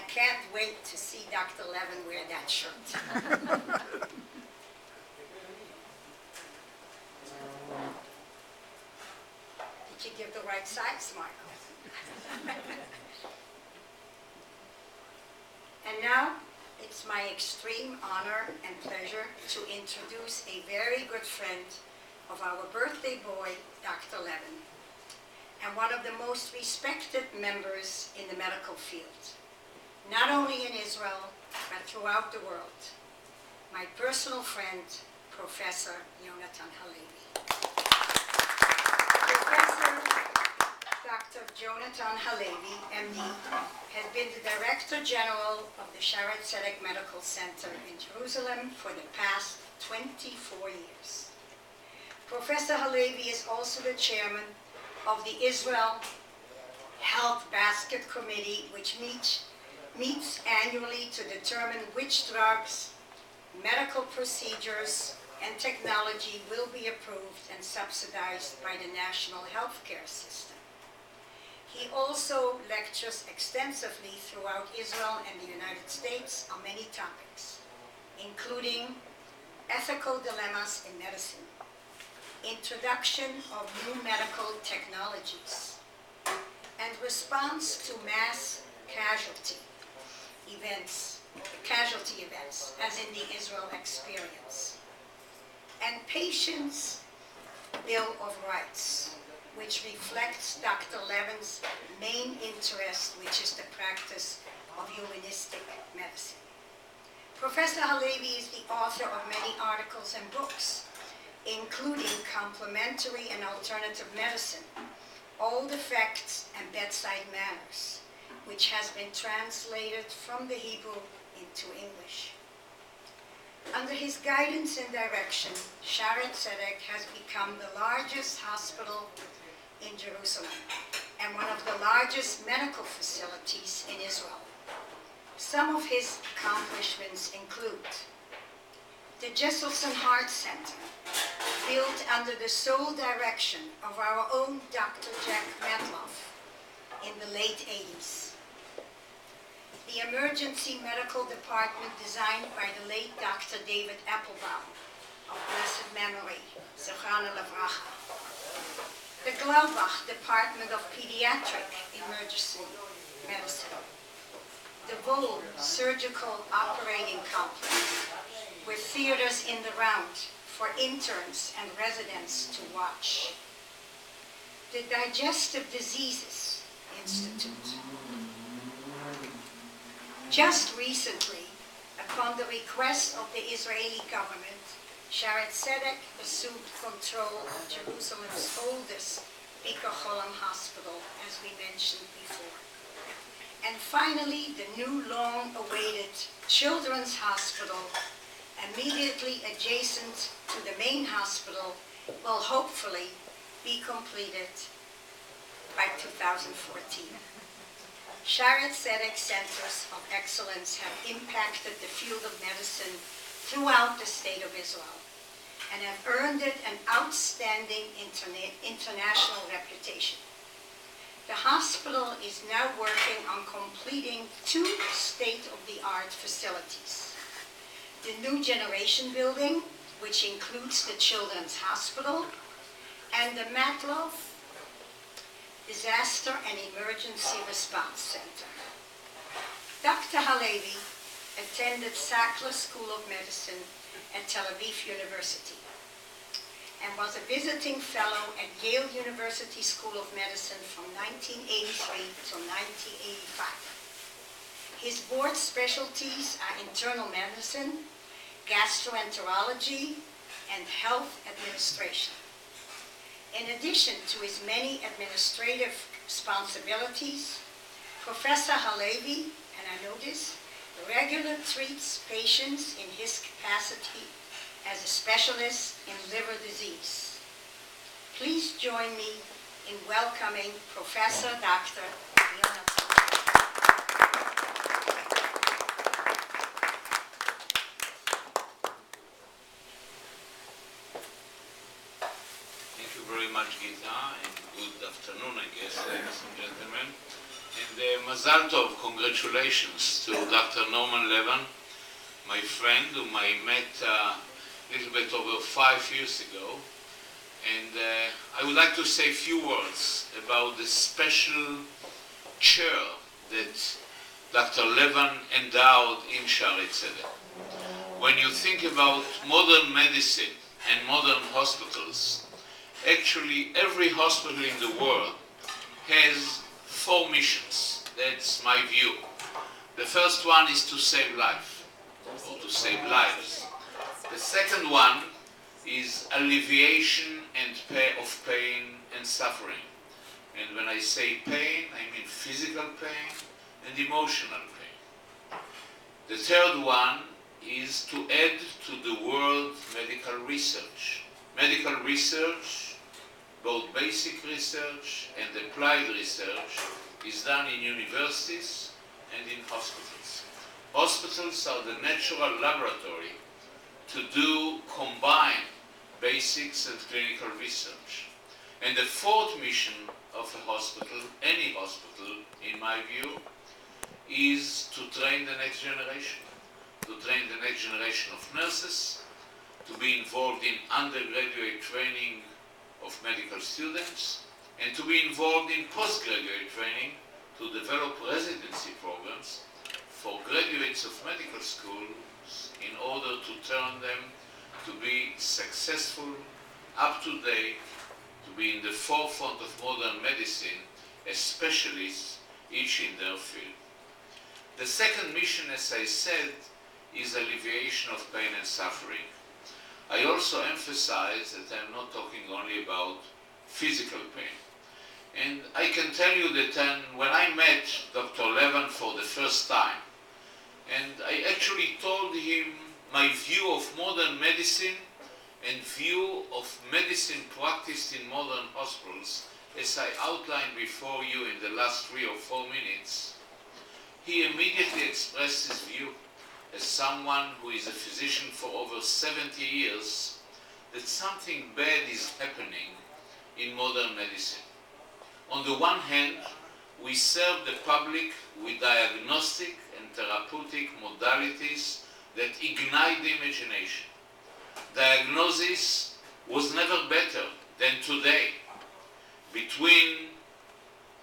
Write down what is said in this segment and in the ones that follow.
can't wait to see Dr. Levan wear that shirt. Did you give the right size, Michael? And now, it's my extreme honor and pleasure to introduce a very good friend of our birthday boy, Dr. Levan, and one of the most respected members in the medical field, not only in Israel, but throughout the world, my personal friend, Professor Jonathan Halevy. Professor Dr. Jonathan Halevy, MD, has been the Director General of the Shaare Zedek Medical Center in Jerusalem for the past 24 years. Professor Halevy is also the chairman of the Israel Health Basket Committee, which meets annually to determine which drugs, medical procedures, and technology will be approved and subsidized by the national healthcare system. He also lectures extensively throughout Israel and the United States on many topics, including ethical dilemmas in medicine, introduction of new medical technologies, and response to mass casualty events, as in the Israel experience, and Patients' Bill of Rights, which reflects Dr. Levan's main interest, which is the practice of humanistic medicine. Professor Halevy is the author of many articles and books, including Complementary and Alternative Medicine, Old Effects and Bedside Manners, which has been translated from the Hebrew into English. Under his guidance and direction, Shaare Zedek has become the largest hospital in Jerusalem and one of the largest medical facilities in Israel. Some of his accomplishments include the Jesselson Heart Center, built under the sole direction of our own Dr. Jack Medloff in the late 80s. The Emergency Medical Department designed by the late Dr. David Applebaum, of blessed memory, Zechron Levracha. The Glaubach Department of Pediatric Emergency Medicine. The Vol Surgical Operating Complex, with theaters in the round for interns and residents to watch. The Digestive Diseases Institute. Just recently, upon the request of the Israeli government, Shaare Zedek assumed control of Jerusalem's oldest Bikur Cholam hospital, as we mentioned before. And finally, the new long-awaited Children's Hospital, immediately adjacent to the main hospital, will hopefully be completed by 2014. Shaare Zedek Centers of Excellence have impacted the field of medicine throughout the state of Israel and have earned it an outstanding international reputation. The hospital is now working on completing 2 state-of-the-art facilities. The New Generation Building, which includes the Children's Hospital, and the Medloff Disaster and Emergency Response Center. Dr. Halevy attended Sackler School of Medicine at Tel Aviv University and was a visiting fellow at Yale University School of Medicine from 1983 to 1985. His board specialties are internal medicine, gastroenterology, and health administration. In addition to his many administrative responsibilities, Professor Halevy, and I know this, regularly treats patients in his capacity as a specialist in liver disease. Please join me in welcoming Professor Dr. Jonathan. Thank you very much, Gita, and good afternoon, I guess, ladies and gentlemen. And Mazal Tov, congratulations to Dr. Norman Levan, my friend, whom I met a little bit over 5 years ago. And I would like to say a few words about the special chair that Dr. Levan endowed in Shaare Zedek. When you think about modern medicine and modern hospitals, actually every hospital in the world has 4 missions. That's my view. The first one is to save life, or to save lives. The second one is alleviation of pain and suffering. And when I say pain, I mean physical pain and emotional pain. The third one is to add to the world medical research. Medical research, both basic research and applied research, is done in universities and in hospitals. Hospitals are the natural laboratory to do combined basics and clinical research. And the fourth mission of a hospital, any hospital in my view, is to train the next generation. To train the next generation of nurses, to be involved in undergraduate training of medical students, and to be involved in postgraduate training to develop residency programs for graduates of medical schools in order to turn them to be successful, up to date, to be in the forefront of modern medicine as specialists, each in their field. The second mission, as I said, is alleviation of pain and suffering. I also emphasize that I'm not talking only about physical pain. And I can tell you that when I met Dr. Levan for the first time, and I actually told him my view of modern medicine and view of medicine practiced in modern hospitals, as I outlined before you in the last 3 or 4 minutes, he immediately expressed his view as someone who is a physician for over 70 years, that something bad is happening in modern medicine. On the one hand, we serve the public with diagnostic and therapeutic modalities that ignite the imagination. Diagnosis was never better than today. Between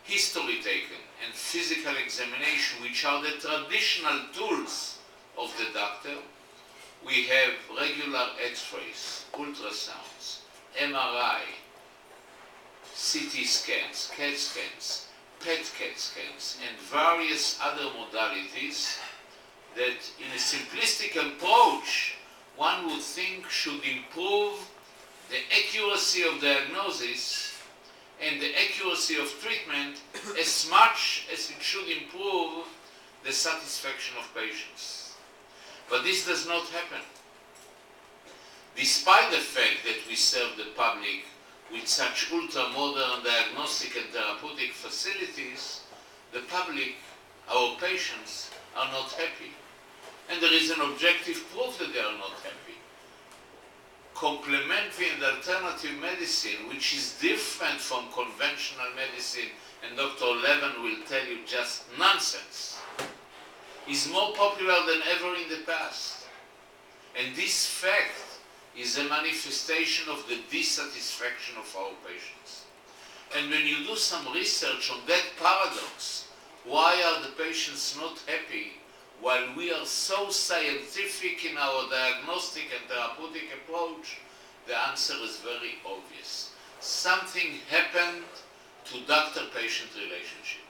history taken and physical examination, which are the traditional tools of the doctor, we have regular x-rays, ultrasounds, MRI, CT scans, CAT scans, PET-CAT scans, and various other modalities that in a simplistic approach one would think should improve the accuracy of diagnosis and the accuracy of treatment as much as it should improve the satisfaction of patients. But this does not happen. Despite the fact that we serve the public with such ultra-modern diagnostic and therapeutic facilities, the public, our patients, are not happy. And there is an objective proof that they are not happy. Complementary and alternative medicine, which is different from conventional medicine, and Dr. Levan will tell you just nonsense, is more popular than ever in the past. And this fact is a manifestation of the dissatisfaction of our patients. And when you do some research on that paradox, why are the patients not happy while we are so scientific in our diagnostic and therapeutic approach? The answer is very obvious. Something happened to doctor-patient relationship.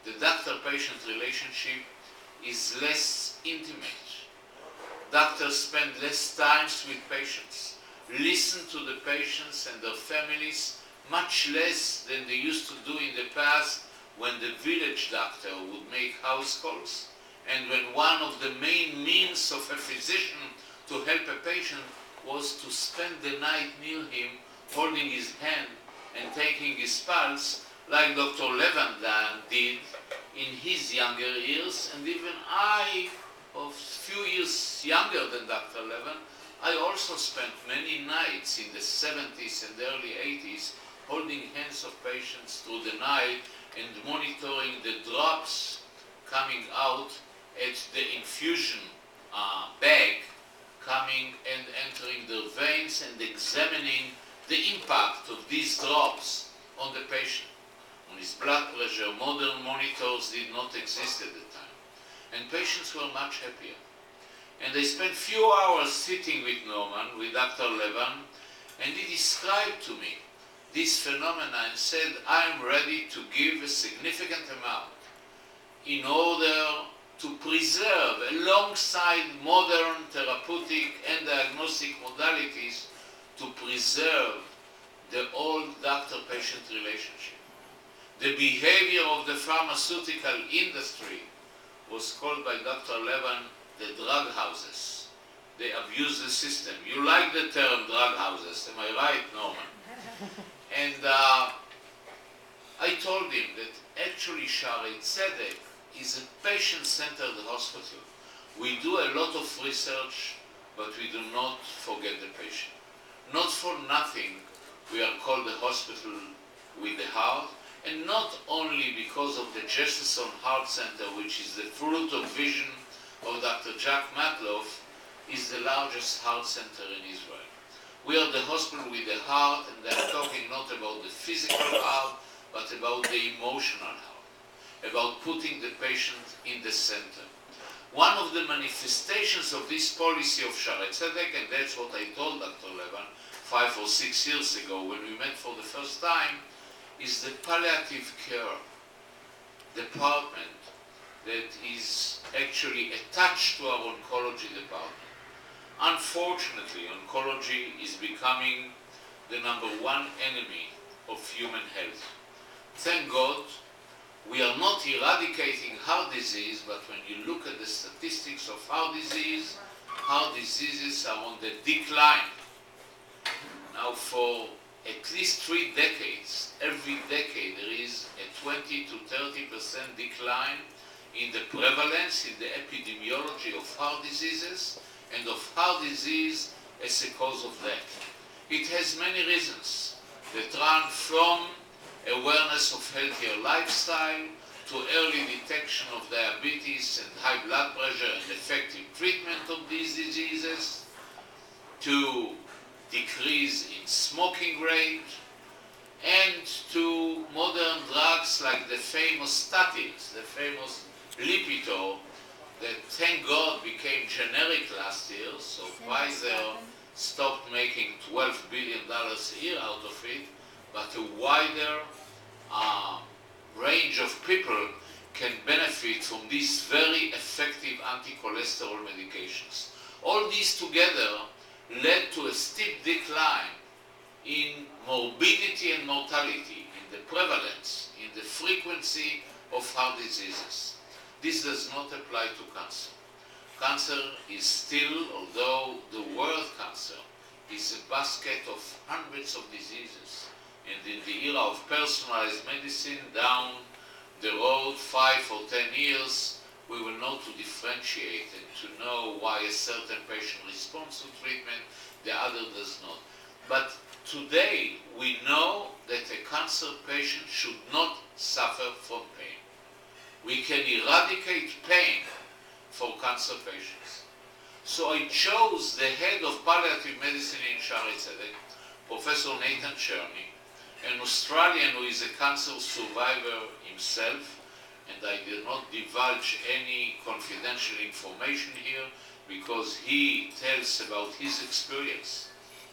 The doctor-patient relationship is less intimate. Doctors spend less time with patients, listen to the patients and their families much less than they used to do in the past, when the village doctor would make house calls, and when one of the main means of a physician to help a patient was to spend the night near him, holding his hand and taking his pulse, like Dr. Levan did in his younger years. And even I, a few years younger than Dr. Levan, I also spent many nights in the 70s and early 80s holding hands of patients through the night and monitoring the drops coming out at the infusion bag, coming and entering the veins and examining the impact of these drops on the patient, on his blood pressure. Modern monitors did not exist at the time, and patients were much happier. And I spent few hours sitting with Norman, with Dr. Levan, and he described to me this phenomena and said, I'm ready to give a significant amount in order to preserve, alongside modern therapeutic and diagnostic modalities, to preserve the old doctor-patient relationship. The behavior of the pharmaceutical industry was called by Dr. Levan the drug houses. They abuse the system. You like the term drug houses, am I right, Norman? And I told him that actually Shaare Zedek is a patient-centered hospital. We do a lot of research, but we do not forget the patient. Not for nothing, we are called the hospital with the heart, and not only because of the Jesselson Heart Center, which is the fruit of vision of Dr. Jack Matloff, is the largest heart center in Israel. We are the hospital with the heart, and I'm talking not about the physical heart, but about the emotional heart, about putting the patient in the center. One of the manifestations of this policy of Shaare Zedek, and that's what I told Dr. Levan 5 or 6 years ago when we met for the first time, is the palliative care department that is actually attached to our oncology department. Unfortunately, oncology is becoming the #1 enemy of human health. Thank God, we are not eradicating heart disease, but when you look at the statistics of heart diseases are on the decline. Now, for at least 3 decades, every decade there is a 20 to 30% decline in the prevalence, in the epidemiology of heart diseases, and of heart disease as a cause of death. It has many reasons that run from awareness of healthier lifestyle to early detection of diabetes and high blood pressure and effective treatment of these diseases, to decrease in smoking rate, and to modern drugs like the famous statins, the famous Lipitor, that thank God became generic last year, so Pfizer stopped making $12 billion a year out of it, but a wider range of people can benefit from these very effective anti-cholesterol medications. All these together led to a steep decline in morbidity and mortality, in the prevalence, in the frequency of heart diseases. This does not apply to cancer. Cancer is still, although the word cancer is a basket of hundreds of diseases, and in the era of personalized medicine, down the road 5 or 10 years, we will know to differentiate and to know why a certain patient responds to treatment, the other does not. But today, we know that a cancer patient should not suffer from pain. We can eradicate pain for cancer patients. So I chose the head of palliative medicine in Shaare Zedek, Professor Nathan Cherney, an Australian who is a cancer survivor himself, and I did not divulge any confidential information here because he tells about his experience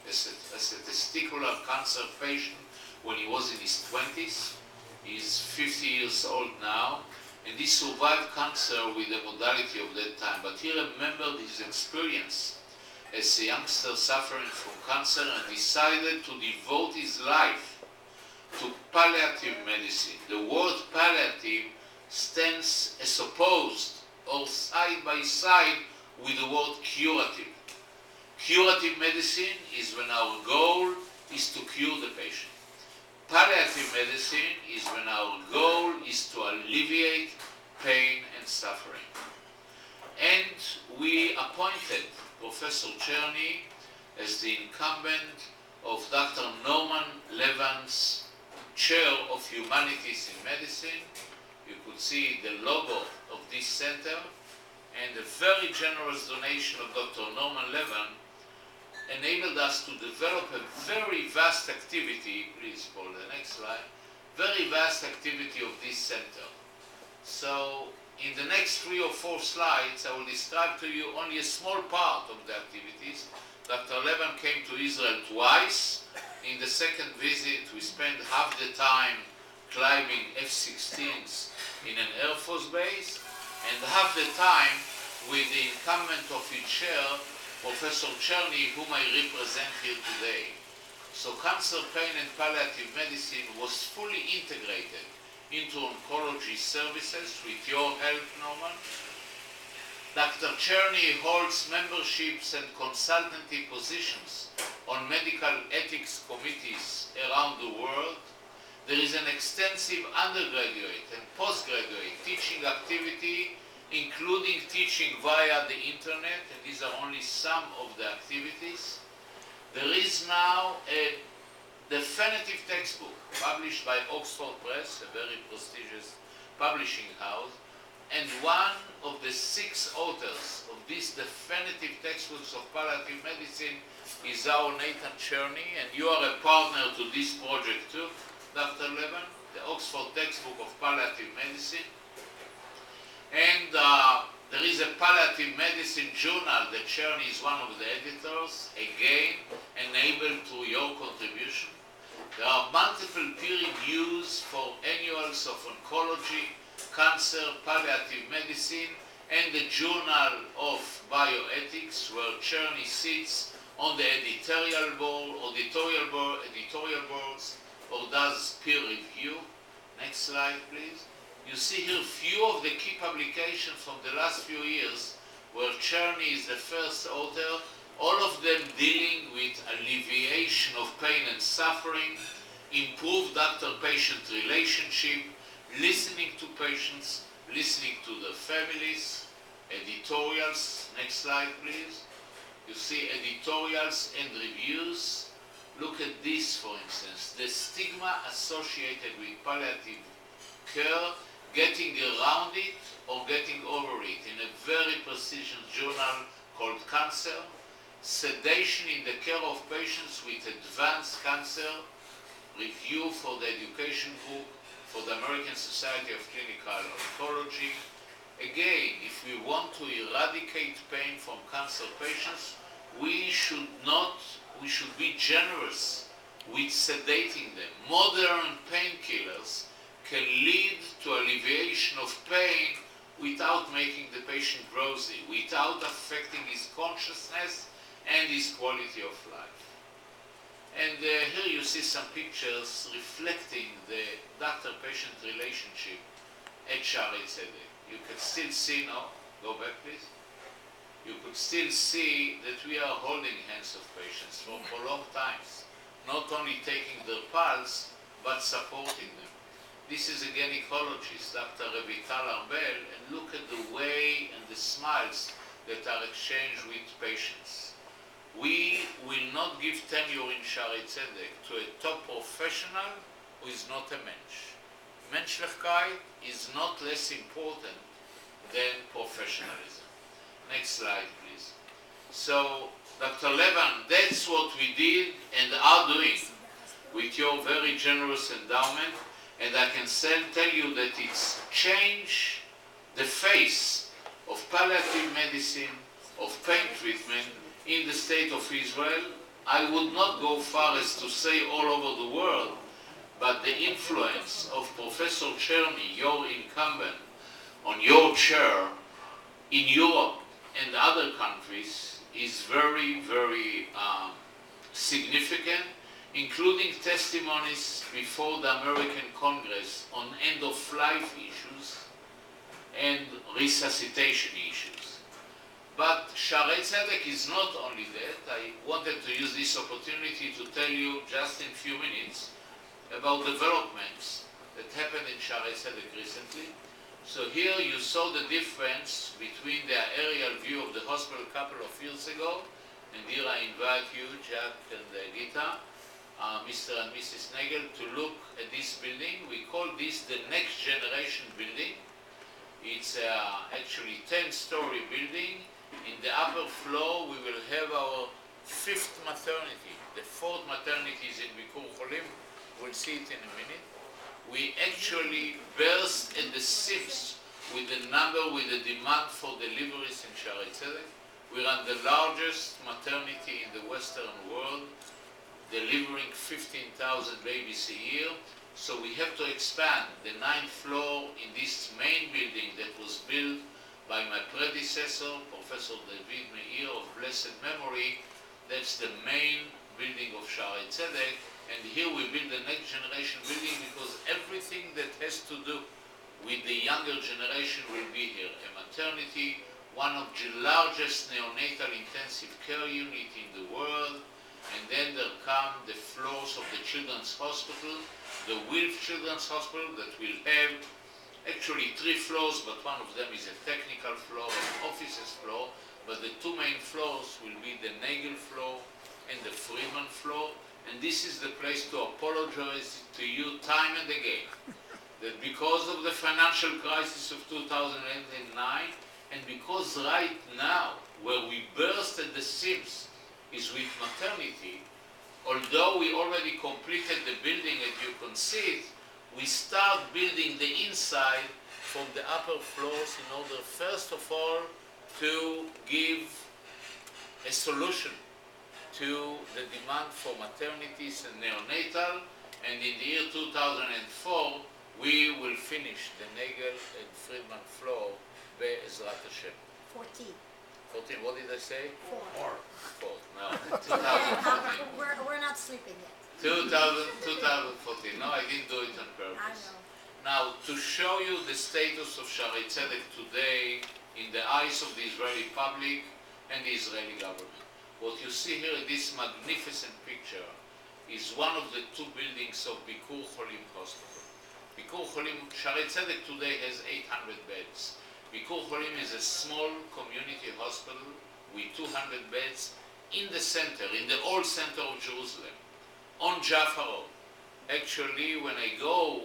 as a testicular cancer patient when he was in his 20s. He's 50 years old now, and he survived cancer with the modality of that time. But he remembered his experience as a youngster suffering from cancer and decided to devote his life to palliative medicine. The word palliative stands as opposed or side by side with the word curative. Curative medicine is when our goal is to cure the patient. Palliative medicine is when our goal is to alleviate pain and suffering. And we appointed Professor Cherney as the incumbent of Dr. Norman Levan's Chair of Humanities in Medicine. You could see the logo of this center, and a very generous donation of Dr. Norman Levan enabled us to develop a very vast activity, please Paul, the next slide, very vast activity of this center. So in the next 3 or 4 slides, I will describe to you only a small part of the activities. Dr. Levan came to Israel twice. In the second visit, we spent half the time climbing F-16s in an Air Force base, and half the time with the incumbent of his chair, Professor Cherny, whom I represent here today. So cancer, pain, and palliative medicine was fully integrated into oncology services with your help, Norman. Dr. Cherny holds memberships and consultancy positions on medical ethics committees around the world. There is an extensive undergraduate and postgraduate teaching activity, including teaching via the internet, and these are only some of the activities. There is now a definitive textbook published by Oxford Press, a very prestigious publishing house, and one of the 6 authors of these definitive textbooks of palliative medicine is our Nathan Cherny, and you are a partner to this project too, Dr. Levan, the Oxford textbook of palliative medicine. And there is a palliative medicine journal. The Cherny is one of the editors, again enabled through your contribution. There are multiple peer reviews for annuals of oncology, cancer, palliative medicine, and the Journal of Bioethics, where Cherny sits on the editorial boards, or does peer review. Next slide, please. You see here few of the key publications from the last few years, where Cherny is the first author, all of them dealing with alleviation of pain and suffering, improved doctor-patient relationship, listening to patients, listening to their families, editorials. Next slide, please. You see editorials and reviews. Look at this, for instance, the stigma associated with palliative care, getting around it or getting over it, in a very prestigious journal called Cancer, sedation in the care of patients with advanced cancer, review for the education group for the American Society of Clinical Oncology. Again, if we want to eradicate pain from cancer patients, we should be generous with sedating them. Modern painkillers can lead to alleviation of pain without making the patient drowsy, without affecting his consciousness and his quality of life. And here you see some pictures reflecting the doctor-patient relationship at Shaare Zedek. You can still see now, go back please. You could still see that we are holding hands of patients for prolonged times, not only taking their pulse, but supporting them. This is a gynecologist, Dr. Revital Arbel, and look at the way and the smiles that are exchanged with patients. We will not give tenure in Shaare Zedek to a top professional who is not a mensch. Menschlichkeit is not less important than professionalism. Next slide, please. So, Dr. Levan, that's what we did and are doing with your very generous endowment, and I can tell you that it's changed the face of palliative medicine, of pain treatment in the state of Israel. I would not go far as to say all over the world, but the influence of Professor Cherny, your incumbent, on your chair in Europe and other countries is very, very significant, including testimonies before the American Congress on end-of-life issues and resuscitation issues. But Shaare Zedek is not only that. I wanted to use this opportunity to tell you just in a few minutes about developments that happened in Shaare Zedek recently. So here you saw the difference between the aerial view of the hospital a couple of years ago, and here I invite you, Jack and Gita, Mr. and Mrs. Nagel, to look at this building. We call this the next generation building. It's actually 10-story building. In the upper floor, we will have our 5th maternity. The 4th maternity is in Bikur Cholim. We'll see it in a minute. We actually burst at the seams with the demand for deliveries in Shaare Zedek. We run the largest maternity in the Western world, delivering 15,000 babies a year. So we have to expand the 9th floor in this main building that was built by my predecessor, Professor David Meir of blessed memory. That's the main building of Shaare Zedek. And here we build the next generation building because everything that has to do with the younger generation will be here. A maternity, one of the largest neonatal intensive care unit in the world, and then there come the floors of the Children's Hospital, the Wilf Children's Hospital that will have actually 3 floors, but one of them is a technical floor, an offices floor, but the 2 main floors will be the Nagel floor and the Friedman floor, and this is the place to apologize to you time and again that because of the financial crisis of 2009 and because right now where we burst at the seams is with maternity, although we already completed the building as you can see it, we start building the inside from the upper floors in order first of all to give a solution to the demand for maternities and neonatal, and in the year 2004 we will finish the Nagel and Friedman floor Be'ezrat Hashem. 14. 14, what did I say? 4. 4, no, 2014. We're not sleeping yet. 2014, no, I didn't do it on I purpose. know. Now, to show you the status of Shaare Zedek today in the eyes of the Israeli public and the Israeli government. What you see here in this magnificent picture is one of the 2 buildings of Bikur Cholim Hospital. Bikur Cholim, Shaare Zedek today has 800 beds. Bikur Cholim is a small community hospital with 200 beds in the center, in the old center of Jerusalem, on Jaffa Road. Actually, when I go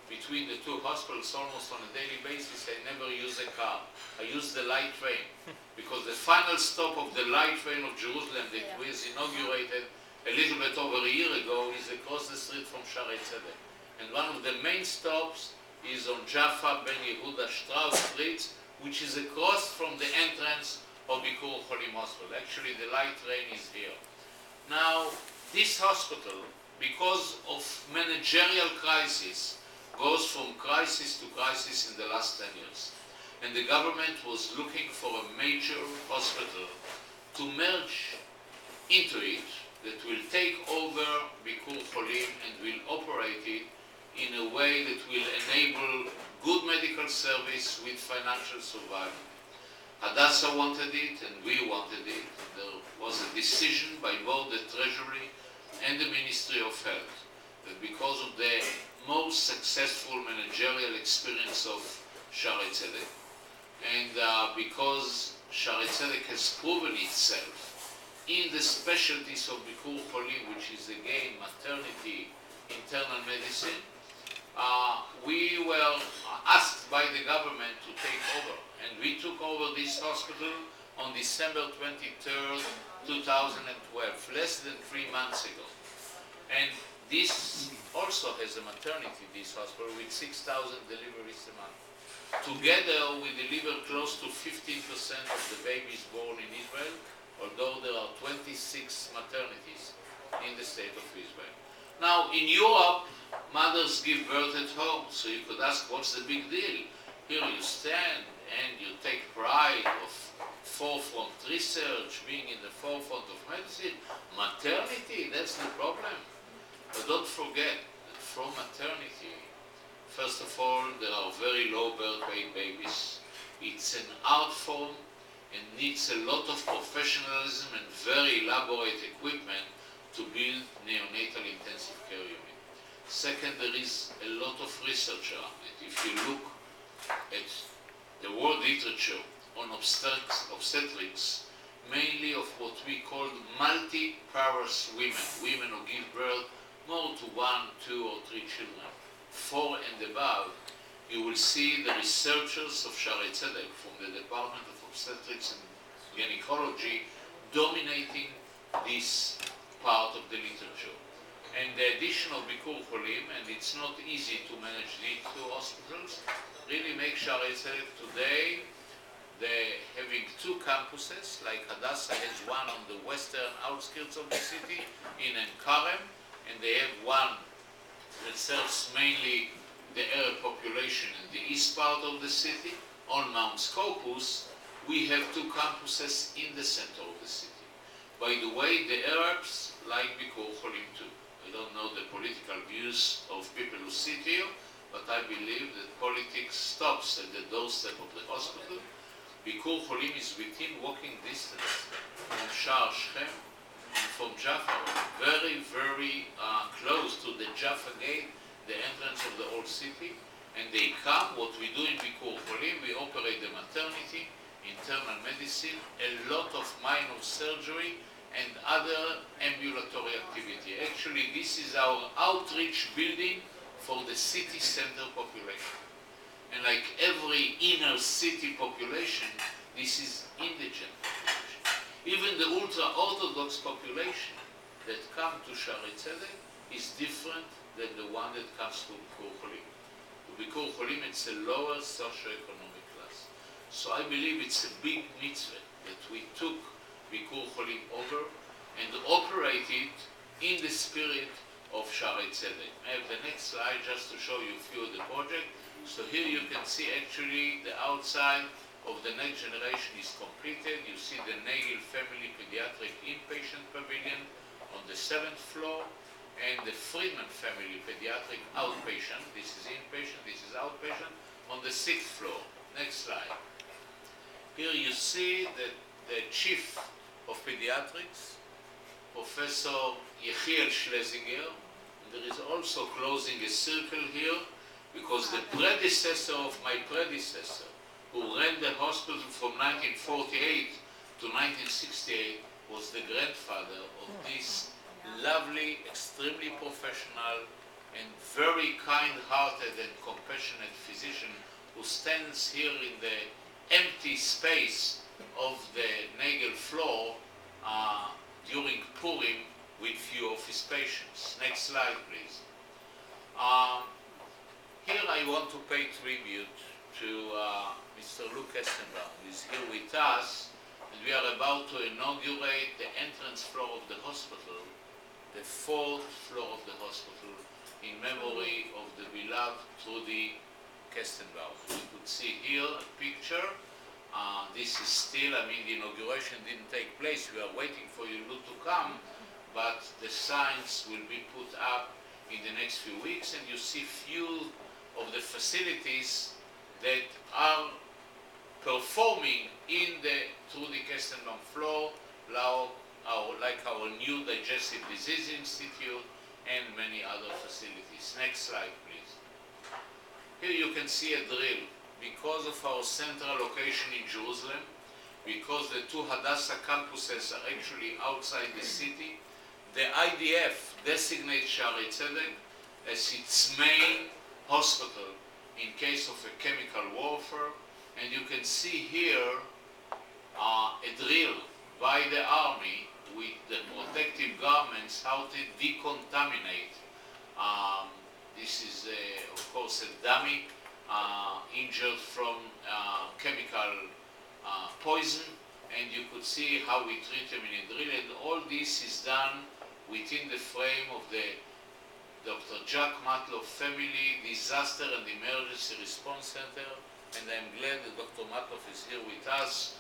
between the 2 hospitals almost on a daily basis, I never use a car. I use the light train because the final stop of the light train of Jerusalem that was inaugurated a little bit over a year ago is across the street from Shaare Zedek. And one of the main stops is on Jaffa Ben Yehuda Strauss Street, which is across from the entrance of Bikur Cholim Hospital. Actually, the light train is here. Now, this hospital, because of managerial crisis, goes from crisis to crisis in the last 10 years. And the government was looking for a major hospital to merge into it that will take over Bikur Cholim and will operate it in a way that will enable good medical service with financial survival. Hadassah wanted it and we wanted it. There was a decision by both the Treasury and the Ministry of Health that because of the most successful managerial experience of Shaare Zedek and because Shaare Zedek has proven itself in the specialties of Bikur Cholim, which is again maternity, internal medicine, we were asked by the government to take over, and we took over this hospital on December 23rd, 2012, less than 3 months ago. And this also has a maternity, this hospital, with 6,000 deliveries a month. Together, we deliver close to 15% of the babies born in Israel, although there are 26 maternities in the state of Israel. Now, in Europe, mothers give birth at home, so you could ask, what's the big deal? Here you stand and you take pride of forefront research, being in the forefront of medicine. Maternity, that's the problem. But don't forget that from maternity, first of all, there are very low birth weight babies. It's an art form and needs a lot of professionalism and very elaborate equipment to build neonatal intensive care unit. Second, there is a lot of research around it. If you look at the world literature on obstetrics, mainly of what we call multiparous women, women who give birth more to 1, 2, or 3 children, 4 and above, you will see the researchers of Shaare Zedek from the Department of Obstetrics and Gynecology dominating this part of the literature. And the addition of Bikur Cholim, and it's not easy to manage these 2 hospitals, really make Shaare Zedek today, they're having 2 campuses, like Hadassah has one on the western outskirts of the city in Enkarem, and they have one that serves mainly the Arab population in the east part of the city. On Mount Scopus, we have 2 campuses in the center of the city. By the way, the Arabs like Bikur Cholim too. I don't know the political views of people who sit here, but I believe that politics stops at the doorstep of the hospital. Bikur Cholim is within walking distance from Shaare Shechem and from Jaffa, very, very close to the Jaffa gate, the entrance of the old city. And they come, what we do in Bikur Cholim, we operate the maternity, internal medicine, a lot of minor surgery, and other ambulatory activity. Actually, this is our outreach building for the city center population. And like every inner city population, this is indigent population. Even the ultra-Orthodox population that come to Shaare Zedek is different than the one that comes to Bikur Cholim. To Bikur Cholim, it's a lower socioeconomic class. So I believe it's a big mitzvah that we took Bikur Cholim over and operated in the spirit of Shaare Zedek. I have the next slide just to show you a few of the project. So here you can see actually the outside of the next generation is completed. You see the Nagel Family Pediatric Inpatient Pavilion on the 7th floor, and the Friedman Family Pediatric Outpatient, this is inpatient, this is outpatient, on the 6th floor. Next slide. Here you see that the chief of pediatrics, Professor Yechiel Schlesinger. There is also closing a circle here, because the predecessor of my predecessor, who ran the hospital from 1948 to 1968, was the grandfather of this lovely, extremely professional, and very kind-hearted and compassionate physician who stands here in the empty space of the Nagel floor during Purim with few of his patients. Next slide, please. Here I want to pay tribute to Mr. Luke Estenbaum, who is here with us, and we are about to inaugurate the entrance floor of the hospital, the 4th floor of the hospital, in memory of the beloved Trudy Kestenbaum. You could see here a picture. This is still, I mean, the inauguration didn't take place. We are waiting for you to come, but the signs will be put up in the next few weeks, and you see few of the facilities that are performing in the Trudy Kestenbaum floor, like our new Digestive Disease Institute and many other facilities. Next slide, please. Here you can see a drill. Because of our central location in Jerusalem, because the 2 Hadassah campuses are actually outside the city, the IDF designates Shaare Zedek as its main hospital in case of a chemical warfare. And you can see here a drill by the army with the protective garments how to decontaminate. This is, of course, a dummy injured from chemical poison, and you could see how we treat them in a drill. And all this is done within the frame of the Dr. Jack Matloff Family Disaster and Emergency Response Center, and I'm glad that Dr. Matloff is here with us.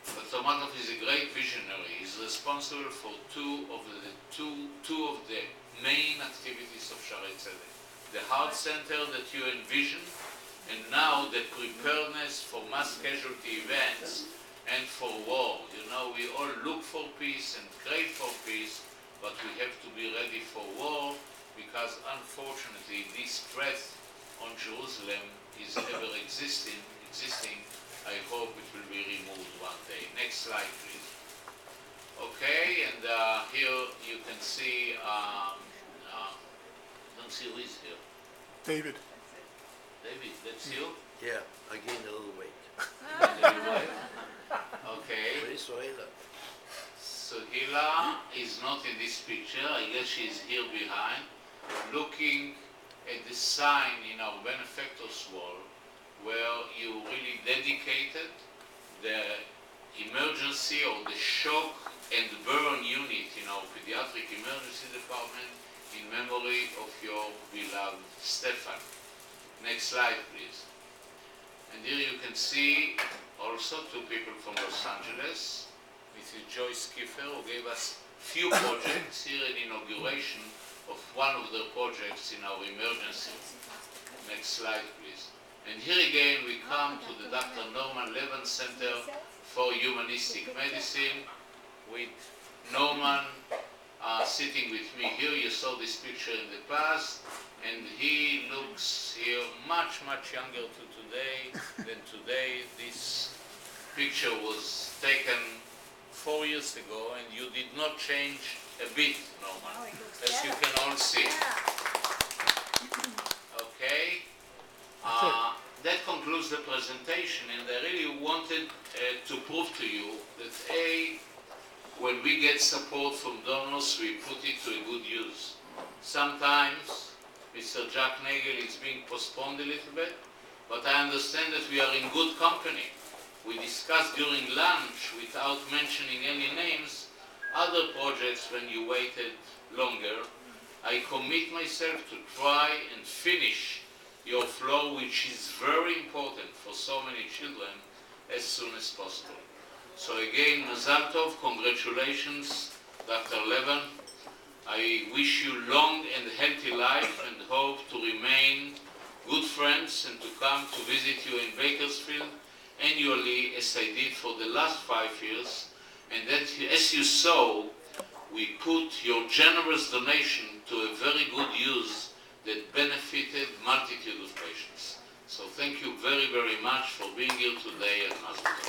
Dr. Matloff is a great visionary. He's responsible for two of the main activities of Shaare Zedek. The heart center that you envision, and now the preparedness for mass casualty events and for war. You know, we all look for peace and crave for peace, but we have to be ready for war, because unfortunately this threat on Jerusalem is ever existing. I hope it will be removed one day. Next slide, please. Okay, and here you can see don't see who is here. David. David, that's you? Yeah, I gained a little weight. Okay. Where's Sohela? Suhila is not in this picture. I guess she's here behind, looking at the sign in our benefactors wall where you really dedicated the emergency or the shock and burn unit in our pediatric emergency department in memory of your beloved Stefan. Next slide, please. And here you can see also two people from Los Angeles. Mrs. Joyce Kiefer, who gave us few projects, here an inauguration of one of the projects in our emergency. Next slide, please. And here again we come to the Dr. Norman Levan Center for Humanistic Medicine with Norman sitting with me here. You saw this picture in the past, and he looks here much, much younger to today than today. This picture was taken 4 years ago, and you did not change a bit, Norman, Oh, it looks as you better. can all see. Okay? That concludes the presentation, and I really wanted to prove to you that A, when we get support from donors, we put it to a good use. Sometimes, Mr. Jack Nagel is being postponed a little bit, but I understand that we are in good company. We discussed during lunch, without mentioning any names, other projects when you waited longer. I commit myself to try and finish your flow, which is very important for so many children, as soon as possible. So again, Mazal Tov, congratulations, Dr. Levan. I wish you long and healthy life and hope to remain good friends and to come to visit you in Bakersfield annually, as I did for the last 5 years. And that, as you saw, we put your generous donation to a very good use that benefited multitude of patients. So thank you very, very much for being here today at Mazal Tov.